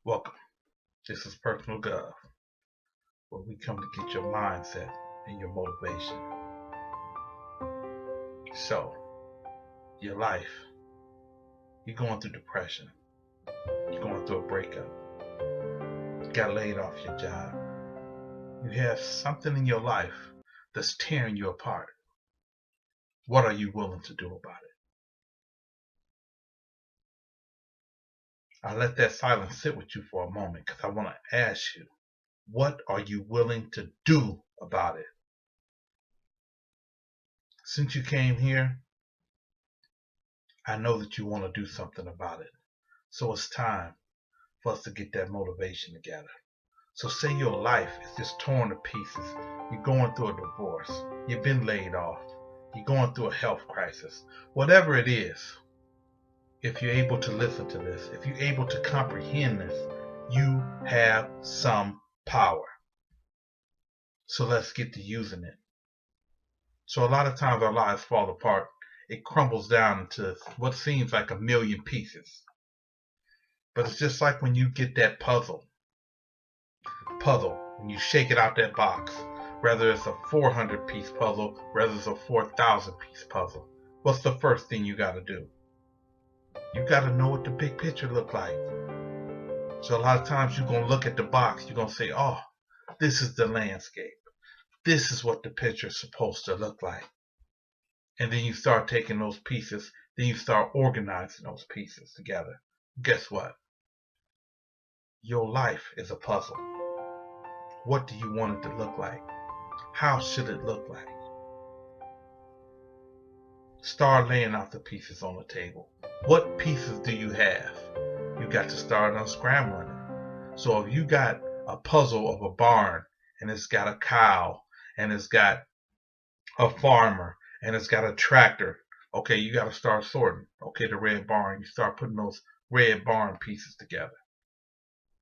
Welcome. This is Personal Gov, where we come to get your mindset and your motivation. So, your life, you're going through depression, you're going through a breakup, you got laid off your job, you have something in your life that's tearing you apart. What are you willing to do about it? I let that silence sit with you for a moment because I want to ask you, what are you willing to do about it? Since you came here, I know that you want to do something about it. So it's time for us to get that motivation together. So say your life is just torn to pieces. You're going through a divorce. You've been laid off. You're going through a health crisis. Whatever it is, if you're able to listen to this, if you're able to comprehend this, you have some power. So let's get to using it. So a lot of times our lives fall apart. It crumbles down into what seems like a million pieces. But it's just like when you get that puzzle, when you shake it out that box, whether it's a 400-piece puzzle, whether it's a 4,000-piece puzzle, what's the first thing you got to do? You got to know what the big picture look like. So a lot of times you're going to look at the box, you're going to say, oh, this is the landscape. This is what the picture is supposed to look like. And then you start taking those pieces, then you start organizing those pieces together. Guess what? Your life is a puzzle. What do you want it to look like? How should it look like? Start laying out the pieces on the table. What pieces do you have? You got to start unscrambling it. So if you got a puzzle of a barn, and it's got a cow, and it's got a farmer, and it's got a tractor, okay, you got to start sorting. Okay, the red barn, you start putting those red barn pieces together.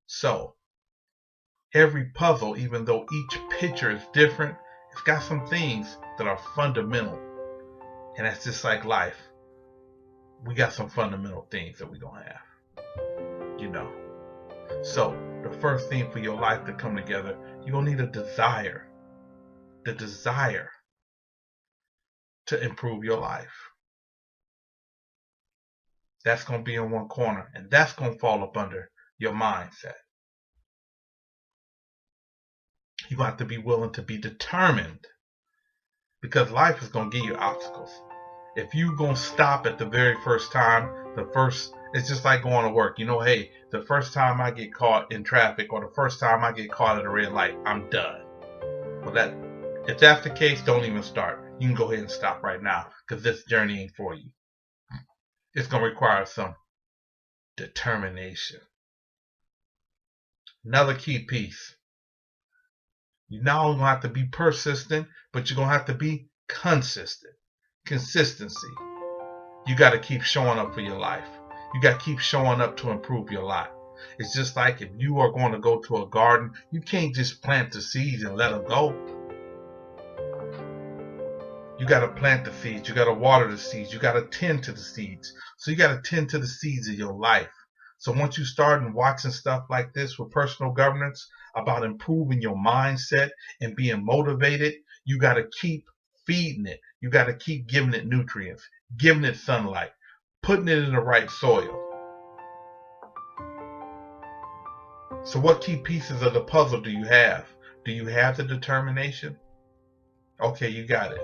So every puzzle, even though each picture is different, it's got some things that are fundamental. And that's just like life. We got some fundamental things that we're going to have. So the first thing for your life to come together, you're going to need a desire. The desire to improve your life. That's going to be in one corner. And that's going to fall up under your mindset. You have to be willing to be determined. Because life is going to give you obstacles. If you're going to stop at the very first time, it's just like going to work. Hey, the first time I get caught in traffic or the first time I get caught at a red light, I'm done. Well, if that's the case, don't even start. You can go ahead and stop right now because this journey ain't for you. It's going to require some determination. Another key piece. You're not only going to have to be persistent, but you're going to have to be consistent. Consistency. You got to keep showing up for your life. You got to keep showing up to improve your life. It's just like if you are going to go to a garden, you can't just plant the seeds and let them go. You got to plant the seeds. You got to water the seeds. You got to tend to the seeds. So you got to tend to the seeds of your life. So once you start watching stuff like this with personal governance about improving your mindset and being motivated, you got to keep feeding it. You got to keep giving it nutrients, giving it sunlight, putting it in the right soil. So what key pieces of the puzzle do you have? Do you have the determination? Okay, you got it.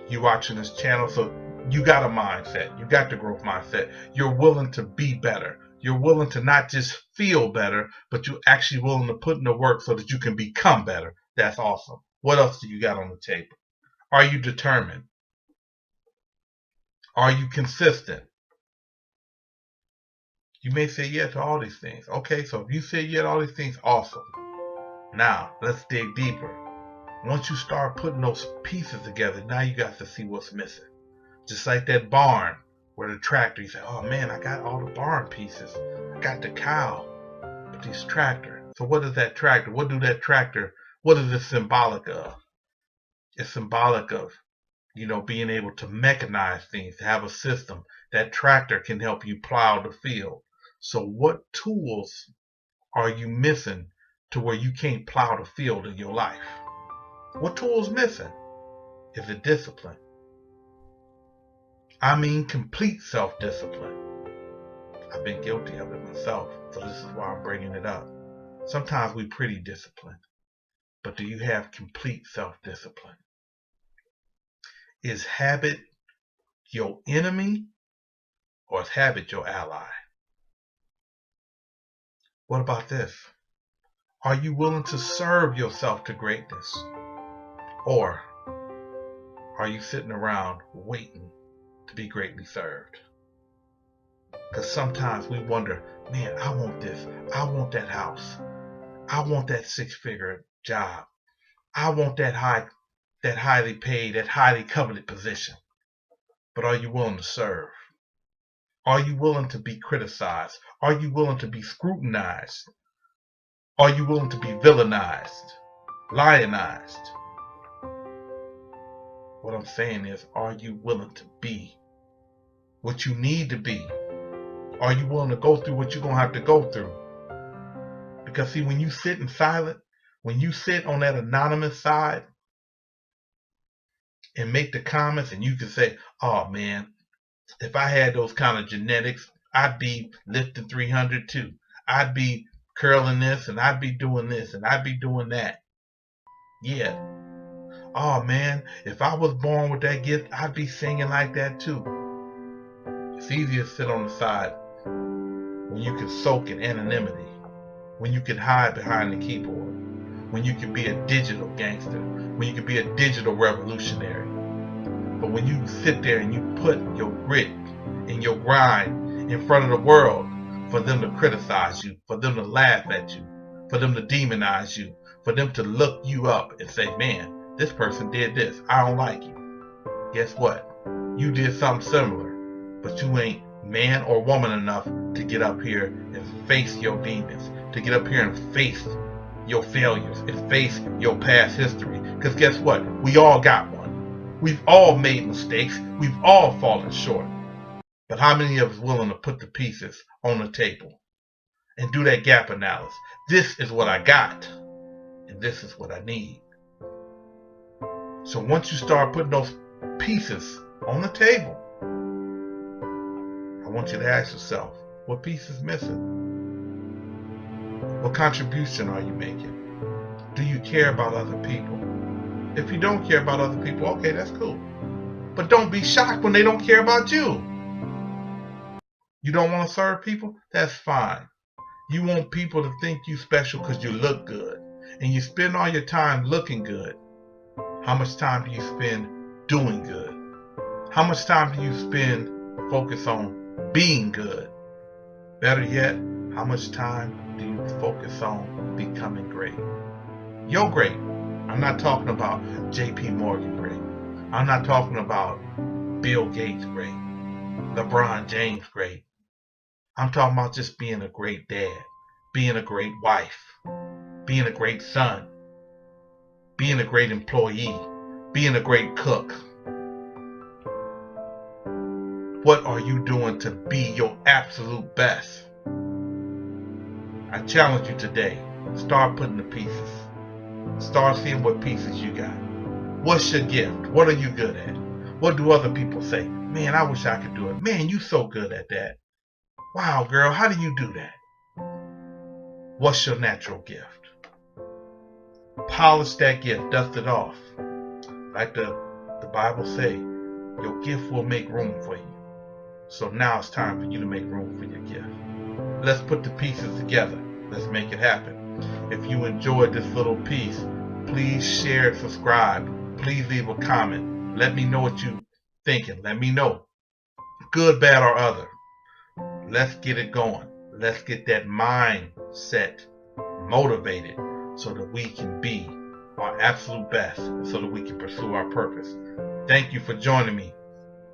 You're watching this channel, so you got a mindset. You got the growth mindset. You're willing to be better. You're willing to not just feel better, but you're actually willing to put in the work so that you can become better. That's awesome. What else do you got on the table? Are you determined? Are you consistent? You may say yes to all these things. Okay, so if you say yes to all these things, awesome. Now, let's dig deeper. Once you start putting those pieces together, now you got to see what's missing. Just like that barn where the tractor, you say, oh man, I got all the barn pieces. I got the cow, but this tractor. So what is that tractor? What is it symbolic of? It's symbolic of, being able to mechanize things, to have a system. That tractor can help you plow the field. So what tools are you missing to where you can't plow the field in your life? What tool's missing? Is it discipline? I mean complete self-discipline. I've been guilty of it myself, so this is why I'm bringing it up. Sometimes we're pretty disciplined, but do you have complete self-discipline? Is habit your enemy, or is habit your ally? What about this? Are you willing to serve yourself to greatness? Or are you sitting around waiting to be greatly served? Because sometimes we wonder, man, I want this. I want that house. I want that six-figure job. I want that highly paid, that highly coveted position. But are you willing to serve? Are you willing to be criticized? Are you willing to be scrutinized? Are you willing to be villainized, lionized? What I'm saying is, are you willing to be what you need to be? Are you willing to go through what you're going to have to go through? Because see, when you sit in silence, when you sit on that anonymous side and make the comments, and you can say, oh man, if I had those kind of genetics, I'd be lifting 300 too. I'd be curling this, and I'd be doing this, and I'd be doing that. Yeah. Oh man, if I was born with that gift, I'd be singing like that too. It's easier to sit on the side when you can soak in anonymity, when you can hide behind the keyboard, when you can be a digital gangster, when you can be a digital revolutionary. But when you sit there and you put your grit and your grind in front of the world for them to criticize you, for them to laugh at you, for them to demonize you, for them to look you up and say, man, this person did this, I don't like you. Guess what? You did something similar, but you ain't man or woman enough to get up here and face your demons, to get up here and face your failures and face your past history. Because guess what? We all got one. We've all made mistakes. We've all fallen short. But how many of us are willing to put the pieces on the table and do that gap analysis? This is what I got, and this is what I need. So once you start putting those pieces on the table, I want you to ask yourself, what piece is missing? What contribution are you making? Do you care about other people? If you don't care about other people, okay, that's cool. But don't be shocked when they don't care about you. You don't want to serve people? That's fine. You want people to think you special because you look good. And you spend all your time looking good. How much time do you spend doing good? How much time do you spend focus on being good? Better yet, how much time do you focus on becoming great? You're great. I'm not talking about JP Morgan great. I'm not talking about Bill Gates great. LeBron James great. I'm talking about just being a great dad, being a great wife, being a great son, being a great employee, being a great cook. What are you doing to be your absolute best? I challenge you today. Start putting the pieces. Start seeing what pieces you got. What's your gift? What are you good at? What do other people say? Man, I wish I could do it. Man, you so good at that. Wow, girl, how do you do that? What's your natural gift? Polish that gift, dust it off. Like the Bible say, your gift will make room for you. So now it's time for you to make room for your gift. Let's put the pieces together. Let's make it happen. If you enjoyed this little piece, please share and subscribe. Please leave a comment. Let me know what you're thinking. Let me know. Good, bad, or other. Let's get it going. Let's get that mindset motivated so that we can be our absolute best, so that we can pursue our purpose. Thank you for joining me.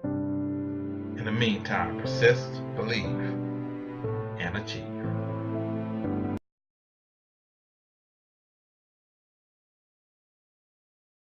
In the meantime, persist, believe, and achieve.